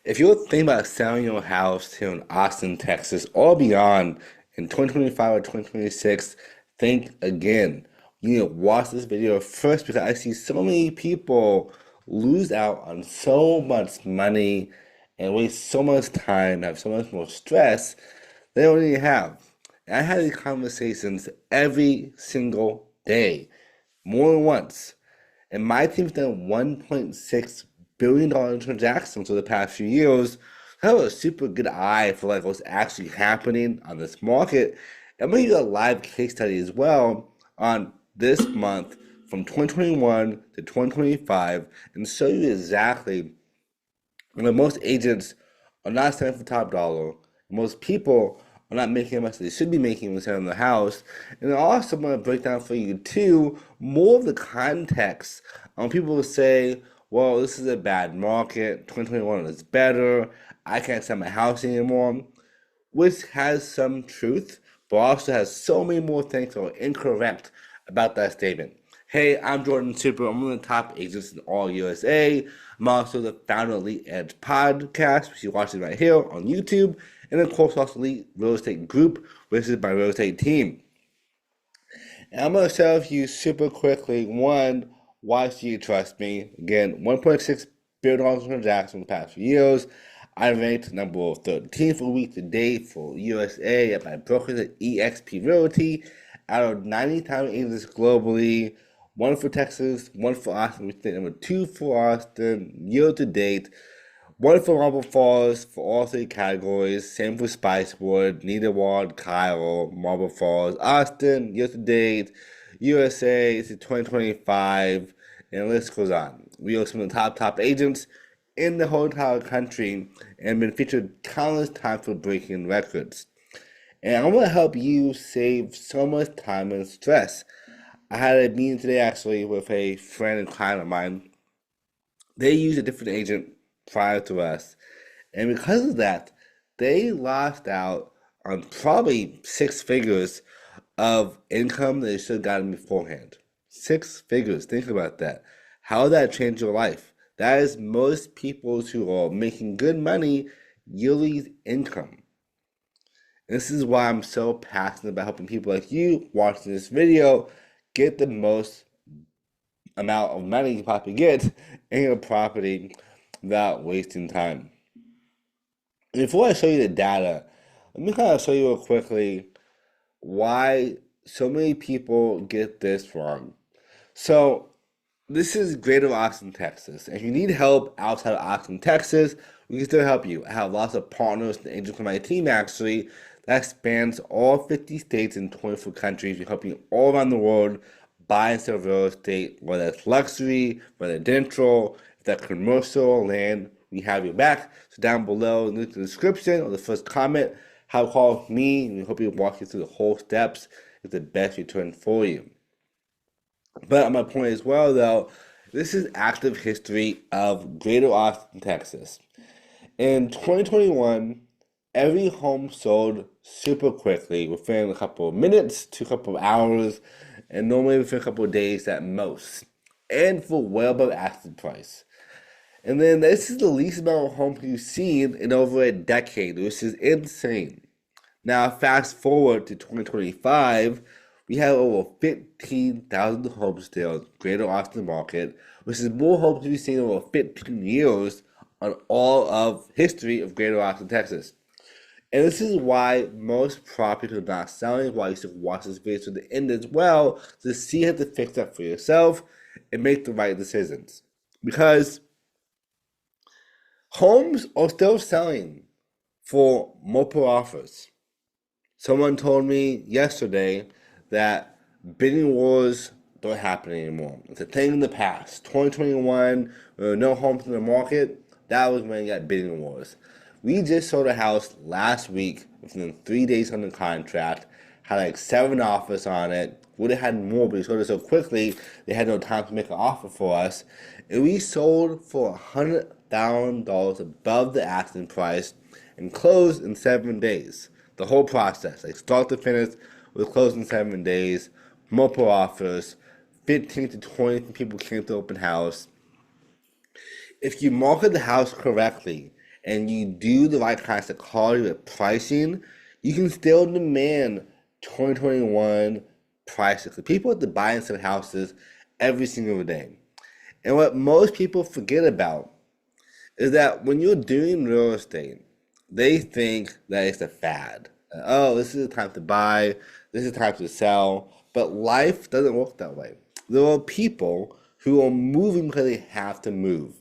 If you're thinking about selling your house here in Austin, Texas, or beyond in 2025 or 2026, think again. You need to watch this video first because I see so many people lose out on so much money and waste so much time, have so much more stress they don't even have. And I have these conversations every single day, more than once. And my team's done $1.6 billion in transactions over the past few years. I have a super good eye for like what's actually happening on this market. I'm gonna give you a live case study as well on this month from 2021 to 2025 and show you exactly when most agents are not selling for top dollar, most people are not making as much as they should be making when selling the house. And also, I'm going to break down for you too more of the context on people who say, well, this is a bad market, 2021 is better, I can't sell my house anymore, which has some truth, but also has so many more things that are incorrect about that statement. Hey, I'm Jordan Super. I'm one of the top agents in all USA. I'm also the founder of Elite Edge Podcast, which you watch it right here on YouTube, and of course also Elite Real Estate Group, which is my real estate team. And I'm going to share with you super quickly, one, why should you trust me? Again, $1.6 billion in transactions in the past few years. I ranked number 13 for week to date for USA at my brokerage at eXp Realty out of 90 agents globally. One for Texas, one for Austin, we think number two for Austin, year to date. One for Marble Falls for all three categories. Same for Spicewood, Needlerwald, Kyle, Marble Falls, Austin, year to date, USA to 2025, and the list goes on. We are some of the top agents in the whole entire country and been featured countless times for breaking records. And I want to help you save so much time and stress. I had a meeting today actually with a friend and client of mine. They used a different agent prior to us. And because of that, they lost out on probably six figures of income they should have gotten beforehand. Six figures. Think about that. How would that change your life? That is most people who are making good money yearly income. And this is why I'm so passionate about helping people like you watching this video get the most amount of money you possibly get in your property without wasting time. Before I show you the data, let me kind of show you real quickly why so many people get this wrong. So, this is Greater Austin, Texas. If you need help outside of Austin, Texas, we can still help you. I have lots of partners and agents on my team actually that spans all 50 states and 24 countries. We help you all around the world buy and sell real estate, whether it's luxury, residential, if that's commercial land, we have your back. So down below in the description or the first comment, have a call with me and we hope we walk you through the whole steps. It's the best return for you. But on my point as well, though, this is active history of Greater Austin, Texas. In 2021, every home sold super quickly within a couple of minutes to a couple of hours, and normally within a couple of days at most, and for well above asking price. And then this is the least amount of homes you've seen in over a decade, which is insane. Now, fast forward to 2025, we have over 15,000 homes still in Greater Austin market, which is more homes we've seen in over 15 years on all of history of Greater Austin, Texas. And this is why most properties are not selling, why you should watch this video to the end as well to see how to fix that for yourself and make the right decisions. Because homes are still selling for multiple offers. Someone told me yesterday that bidding wars don't happen anymore. It's a thing in the past. 2021, there were no homes in the market. That was when you got bidding wars. We just sold a house last week within 3 days under contract. Had like 7 offers on it. Would have had more, but we sold it so quickly they had no time to make an offer for us. And we sold for $100,000 above the asking price and closed in 7 days. The whole process, like start to finish, was closed in 7 days. Multiple offers, 15 to 20 people came to open house. If you market the house correctly and you do the right kinds of quality with pricing, you can still demand 2021 prices. So people have to buy and sell houses every single day. And what most people forget about is that when you're doing real estate, they think that it's a fad. Oh, this is the time to buy, this is the time to sell. But life doesn't work that way. There are people who are moving because they have to move.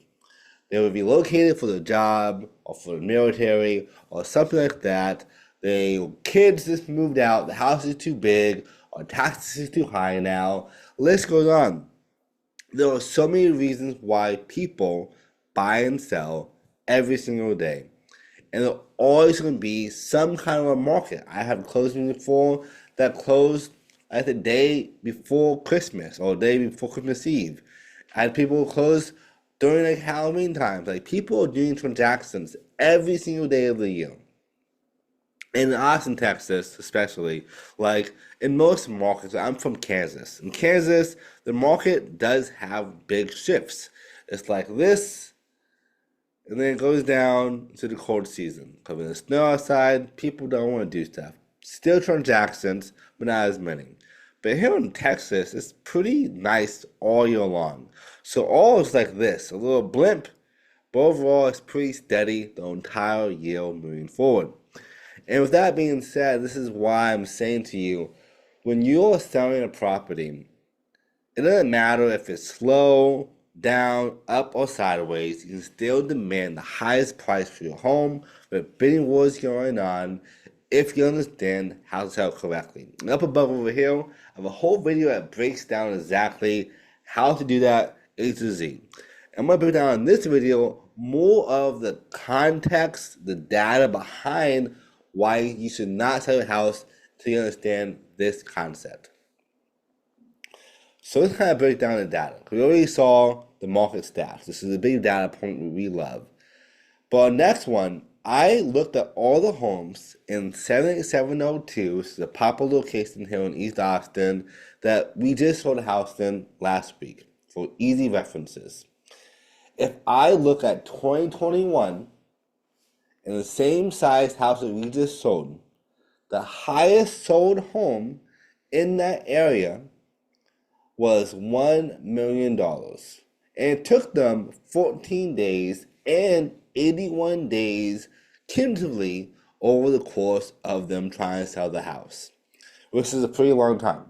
They were relocated for the job or for the military or something like that. Their kids just moved out, the house is too big, or taxes is too high now. List goes on. There are so many reasons why people buy and sell every single day. And there's always going to be some kind of a market. I have closings before that closed at the day before Christmas or the day before Christmas Eve. I had people close during like Halloween times. Like people are doing transactions every single day of the year. In Austin, Texas, especially, like in most markets, I'm from Kansas. In Kansas, the market does have big shifts. It's like this, and then it goes down to the cold season. Because when it's snow outside, people don't want to do stuff. Still transactions, but not as many. But here in Texas, it's pretty nice all year long. So all is like this, a little blimp, but overall it's pretty steady the entire year moving forward. And with that being said, this is why I'm saying to you, when you're selling a property, it doesn't matter if it's slow, down, up, or sideways, you can still demand the highest price for your home with bidding wars going on if you understand how to sell correctly. And up above over here, I have a whole video that breaks down exactly how to do that A to Z. I'm going to break down in this video more of the context, the data behind why you should not sell your house until you understand this concept. So let's kind of break down the data. We already saw the market stats. This is a big data point we love. But our next one, I looked at all the homes in 78702, which is a popular location here in East Austin, that we just sold a house in last week for easy references. If I look at 2021 and the same size house that we just sold, the highest sold home in that area was $1 million. And it took them 14 days and 81 days cumulatively over the course of them trying to sell the house, which is a pretty long time.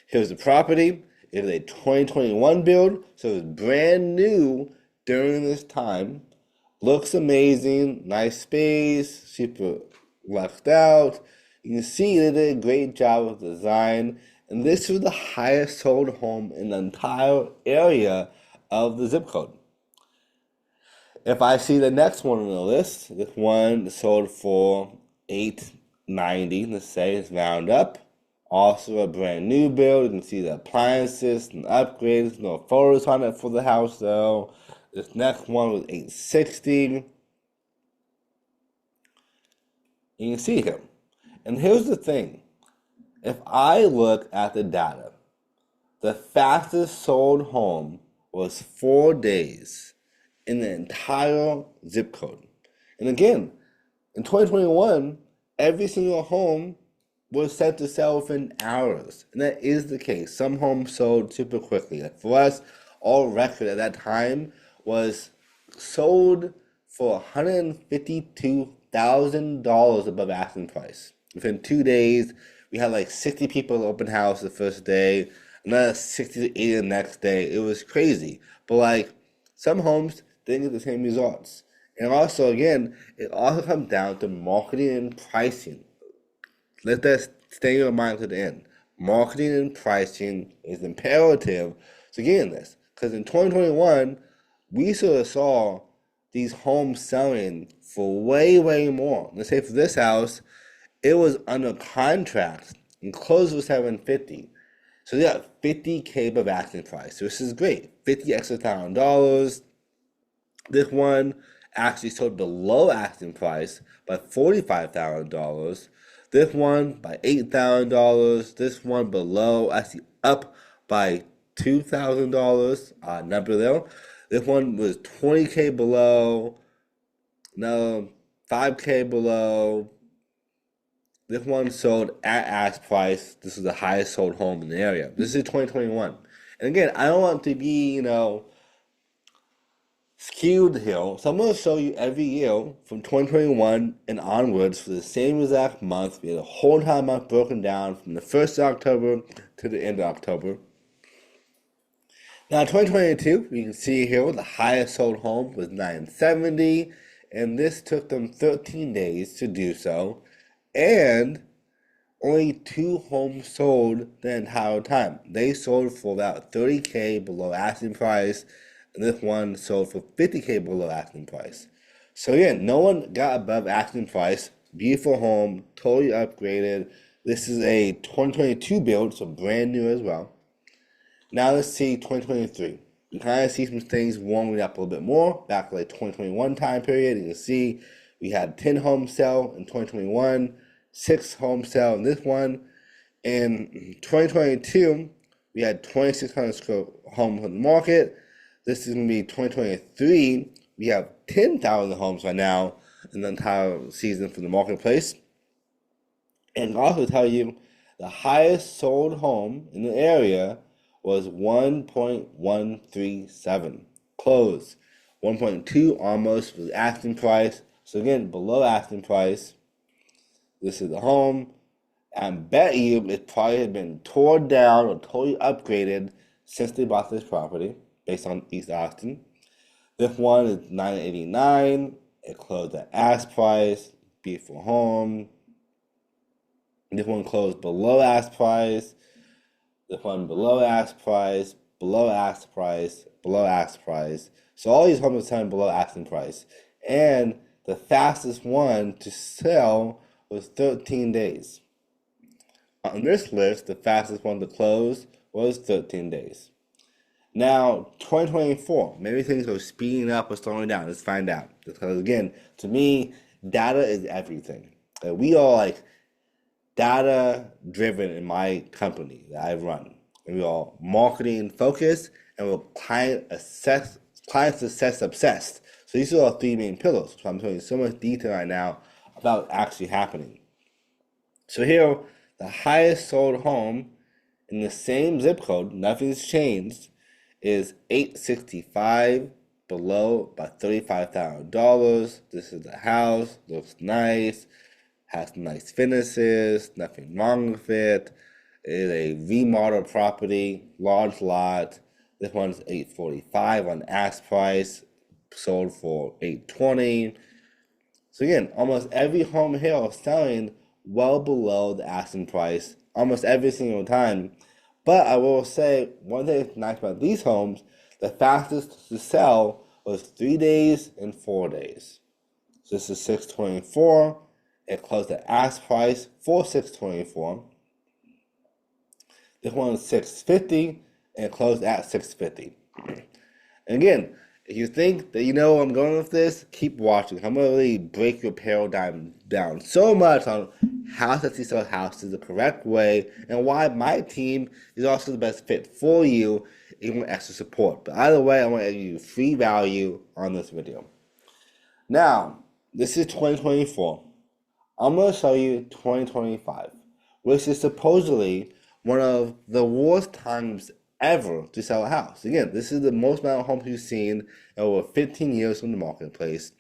Here's the property. It is a 2021 build, so it's brand new during this time. Looks amazing, nice space, super left out. You can see they did a great job of design. And this was the highest sold home in the entire area of the zip code. If I see the next one on the list, this one sold for $890, let's say, it's round up. Also a brand new build. You can see the appliances and upgrades. No photos on it for the house though. This next one was $860. You can see here. And here's the thing. If I look at the data, the fastest sold home was 4 days in the entire zip code. And again, in 2021, every single home was set to sell within hours. And that is the case. Some homes sold super quickly. Like for us, our record at that time was sold for $152,000 above asking price. Within 2 days, we had like 60 people at the open house the first day, another 60 to 80 the next day. It was crazy. But like some homes didn't get the same results. And also, again, it also comes down to marketing and pricing. Let that stay in your mind to the end. Marketing and pricing is imperative to getting this. Because in 2021, we sort of saw these homes selling for way, way more. Let's say for this house, it was under contract and closed for $750. So they got $50K above asking price. So this is great. $50 extra $1,000. This one actually sold below asking price by $45,000. This one by $8,000. This one below, actually up by $2,000. Number there. This one was $20K below, No, 5K below. This one sold at ask price. This is the highest sold home in the area. This is 2021. And again, I don't want to be, skewed here. So I'm going to show you every year from 2021 and onwards for the same exact month. We had a whole entire month broken down from the 1st of October to the end of October. Now, 2022, you can see here the highest sold home was 970, and this took them 13 days to do so, and only 2 homes sold the entire time. They sold for about 30K below asking price, and this one sold for 50K below asking price. So again, no one got above asking price. Beautiful home, totally upgraded. This is a 2022 build, so brand new as well. Now let's see 2023. You kind of see some things warming up a little bit more. Back to like 2021 time period, you can see we had 10 homes sell in 2021, 6 homes sell in this one. In 2022, we had 2,600 square homes on the market. This is going to be 2023. We have 10,000 homes right now in the entire season for the marketplace. And I'll also tell you the highest sold home in the area was 1.137. Closed. 1.2 almost was asking price. So again, below asking price. This is the home. I bet you it probably had been torn down or totally upgraded since they bought this property based on East Austin. This one is $989. It closed at ask price. Beautiful home. This one closed below ask price. This one below ask price, below ask price, below ask price. So all these homes are selling below asking price. And the fastest one to sell was 13 days. On this list, the fastest one to close was 13 days. Now, 2024, maybe things are speeding up or slowing down. Let's find out. Because again, to me, data is everything. We are like data driven in my company that I run. And we are marketing focused and we're client success obsessed. So these are our 3 main pillars. So I'm showing you so much detail right now about actually happening. So here, the highest sold home in the same zip code, nothing's changed, is 865 below by $35,000. This is the house, looks nice, has nice finishes, nothing wrong with it. It is a remodel property, large lot. This one's $845 on ask price, sold for $820. So again, almost every home here is selling well below the asking price almost every single time. But I will say, one thing that's nice about these homes, the fastest to sell was 3 days and 4 days. So this is 624. It closed at ask price for 624. This one is 650 and it closed at 650. And again, if you think that you know where I'm going with this, keep watching. I'm going to really break your paradigm down so much on how to sell houses the correct way and why my team is also the best fit for you if you want extra support. But either way, I want to give you free value on this video. Now, this is 2024. I'm going to show you 2025, which is supposedly one of the worst times ever to sell a house. Again, this is the most amount of homes we've seen in over 15 years from the marketplace.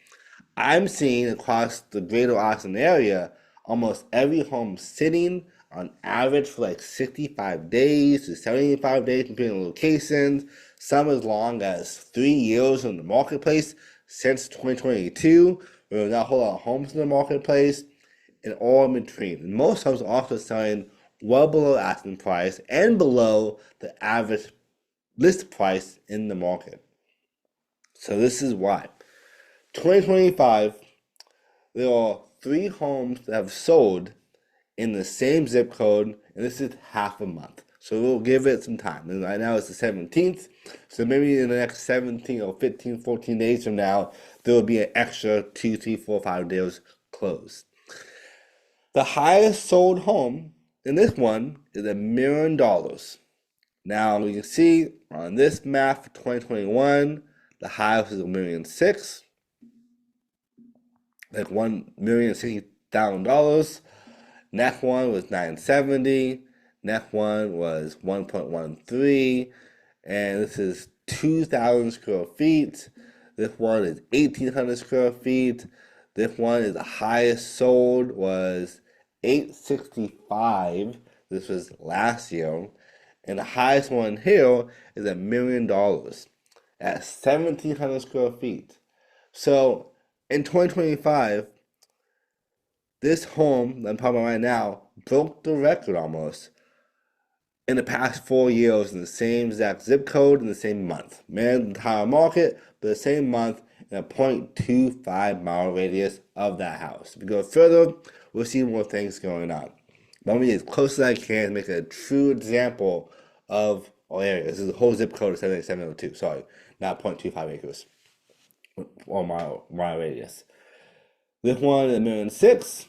I'm seeing across the greater Austin area almost every home sitting on average for like 65 days to 75 days, depending on locations. Some as long as 3 years in the marketplace since 2022. There's not a whole lot of homes in the marketplace, and all in between. And most homes are also selling well below asking price and below the average list price in the market. So this is why. 2025, there are 3 homes that have sold in the same zip code, and this is half a month. So we'll give it some time. And right now it's the 17th, so maybe in the next 17 or 15, 14 days from now, there will be an extra 2, 3, 4, 5 days closed. The highest sold home in this one is $1 million. Now you can see on this map for 2021, the highest is $1.6 million. like $1,060,000. Next one was 970. Next one was 1.13. And this is 2,000 square feet. This one is 1,800 square feet. This one is the highest sold was 865. This was last year. And the highest one here is $1,000,000 at 1,700 square feet. So in 2025, this home that I'm talking about right now broke the record almost in the past 4 years in the same exact zip code in the same month. Man, the entire market, but the same month in a 0.25 mile radius of that house. If we go further, we'll see more things going on. But I'm going to be as close as I can to make a true example of our area. This is the whole zip code of 78702. Sorry, not 0.25 acres or mile radius. This one is $1,000,006.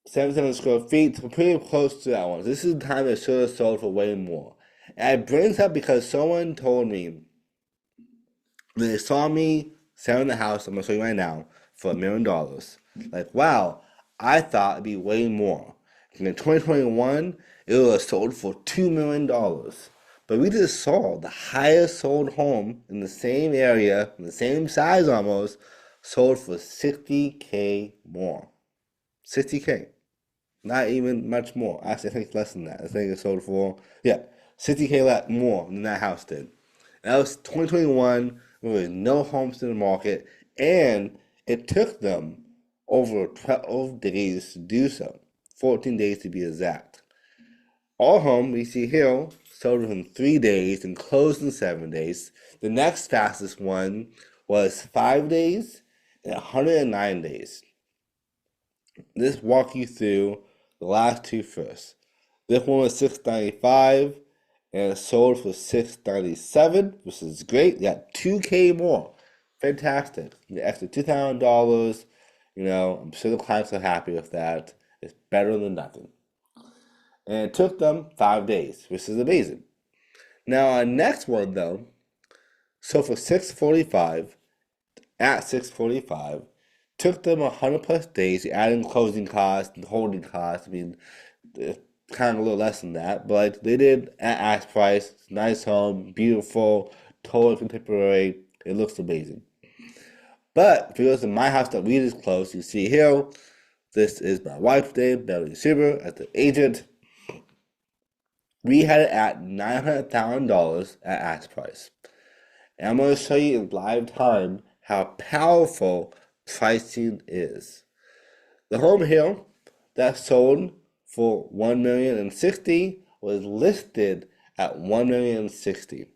77 square feet, so pretty close to that one. This is the time it should have sold for way more. And I bring this up because someone told me when they saw me selling the house, I'm gonna show you right now, for $1,000,000. Like, wow, I thought it'd be way more. And in 2021, it was sold for $2,000,000. But we just saw the highest sold home in the same area, in the same size almost, sold for 60K more. 60K. Not even much more. Actually, I think it's less than that. I think it sold for, yeah, 60K more than that house did. That was 2021. There was no homes in the market, and it took them over 12 days to do so. 14 days to be exact. Our home, we see here, sold within 3 days and closed in 7 days. The next fastest one was 5 days and 109 days. Let's walk you through the last two first. This one was $695 and it sold for $697, which is great. You got 2K more. Fantastic. The extra $2,000. I'm sure the clients are happy with that. It's better than nothing. And it took them 5 days, which is amazing. Now our next one though, sold for $645 at $645. Took them 100 plus days, adding closing costs and holding costs. I mean, kind of a little less than that, but like they did at ask price. Nice home, beautiful, totally contemporary. It looks amazing. But if you go to my house that we just closed, you see here, this is my wife's name, Beverly Super, as the agent. We had it at $900,000 at ask price. And I'm going to show you in live time how powerful pricing is. The home here that sold for $1,060,000 was listed at $1,060,000.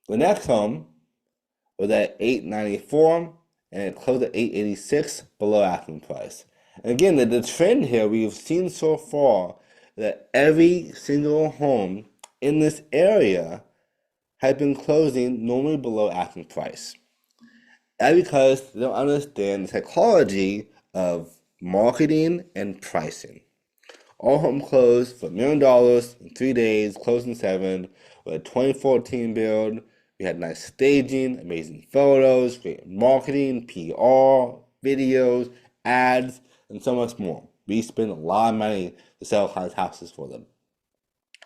The next home was at $894,000 and it closed at $886,000 below asking price. And again, the trend here we've seen so far that every single home in this area has been closing normally below asking price. That's because they don't understand the psychology of marketing and pricing. All home closed for $1,000,000 in 3 days, closed in 7, with a 2014 build. We had nice staging, amazing photos, great marketing, PR, videos, ads, and so much more. We spent a lot of money to sell clients' houses for them.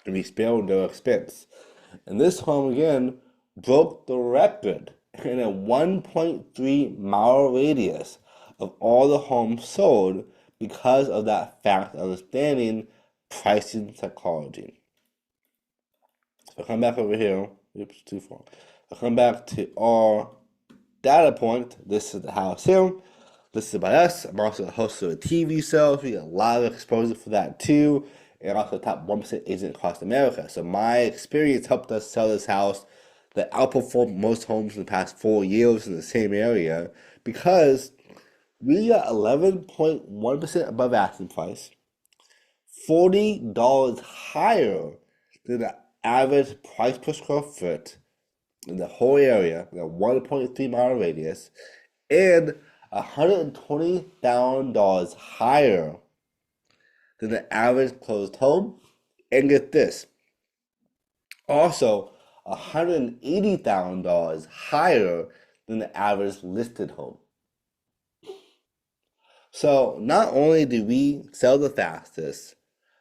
And we spared no expense. And this home again broke the record in a 1.3 mile radius of all the homes sold because of that fact of understanding pricing psychology. So I come back over here. Oops, too far. I come back to our data point. This is the house here. This is by us. I'm also the host of a TV show. So we get a lot of exposure for that too. And also top 1% agent across America. So my experience helped us sell this house that outperformed most homes in the past 4 years in the same area because we got 11.1% above asking price, $40 higher than the average price per square foot in the whole area, the 1.3 mile radius, and $120,000 higher than the average closed home. And get this, also $180,000 higher than the average listed home. So not only do we sell the fastest,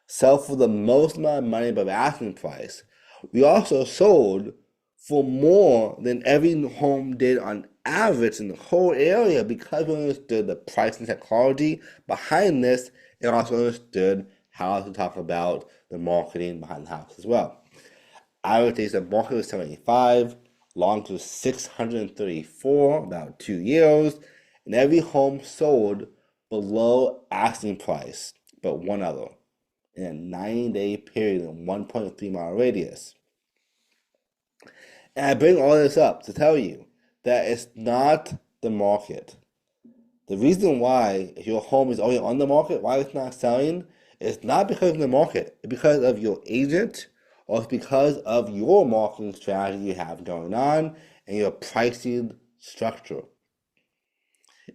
sell for the most amount of money above asking price, we also sold for more than every home did on average in the whole area because we understood the pricing technology behind this and also understood how to talk about the marketing behind the house as well. Average days of market was 75, launch was 634, about 2 years, and every home sold below asking price, but one other, in a 90-day period in 1.3-mile radius. And I bring all this up to tell you that it's not the market. The reason why if your home is already on the market, why it's not selling, is not because of the market. It's because of your agent or it's because of your marketing strategy you have going on and your pricing structure.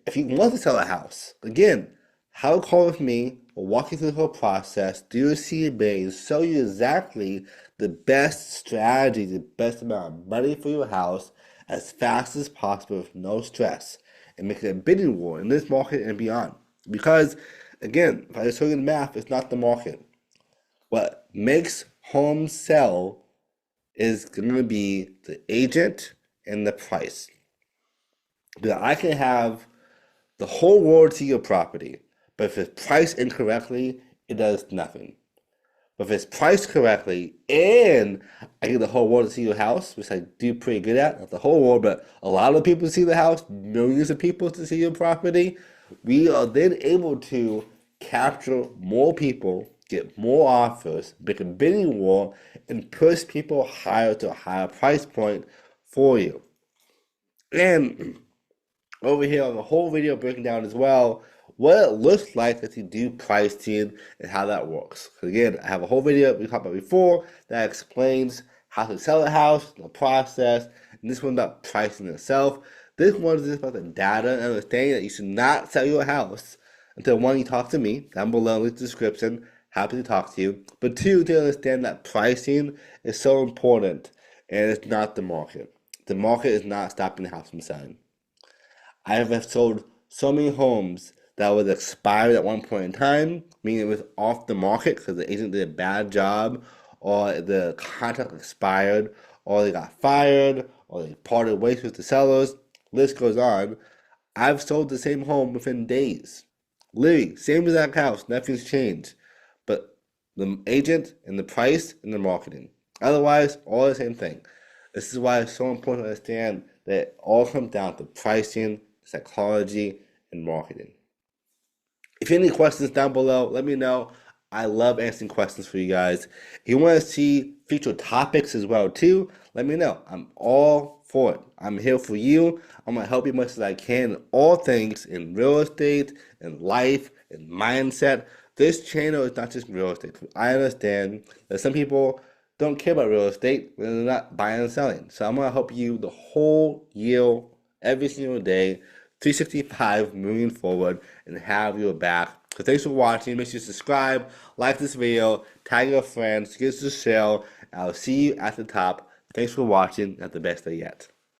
If you want to sell a house, again, have a call with me. We'll walk you through the whole process, do your CMA, and show you exactly the best strategy, the best amount of money for your house as fast as possible with no stress, and make it a bidding war in this market and beyond. Because, again, if I just show you the math, it's not the market. What makes homes sell is going to be the agent and the price. Because I can have the whole world see your property, but if it's priced incorrectly, it does nothing. But if it's priced correctly and I get the whole world to see your house, which I do pretty good at, not the whole world, but a lot of people to see the house, millions of people to see your property, we are then able to capture more people, get more offers, make a bidding war, and push people higher to a higher price point for you. And over here on the whole video breaking down as well what it looks like as you do pricing and how that works. Again, I have a whole video we talked about before that explains how to sell a house, the process, and this one's about pricing itself. This one is just about the data and understanding that you should not sell your house until one, you talk to me down below in the description. Happy to talk to you. But two, to understand that pricing is so important and it's not the market. The market is not stopping the house from selling. I have sold so many homes that was expired at one point in time, meaning it was off the market because the agent did a bad job, or the contract expired, or they got fired, or they parted ways with the sellers. List goes on. I've sold the same home within days. Literally, same exact house, nothing's changed. But the agent and the price and the marketing. Otherwise, all the same thing. This is why it's so important to understand that it all comes down to pricing, psychology, and marketing. If you have any questions down below, let me know. I love answering questions for you guys. If you want to see future topics as well too, let me know. I'm all for it. I'm here for you. I'm gonna help you as much as I can in all things in real estate, in life, in mindset. This channel is not just real estate. I understand that some people don't care about real estate when they're not buying and selling. So I'm gonna help you the whole year, every single day, 365 moving forward, and have your back. So thanks for watching. Make sure you subscribe, like this video, tag your friends, give us a share. I'll see you at the top. Thanks for watching. Have the best day yet.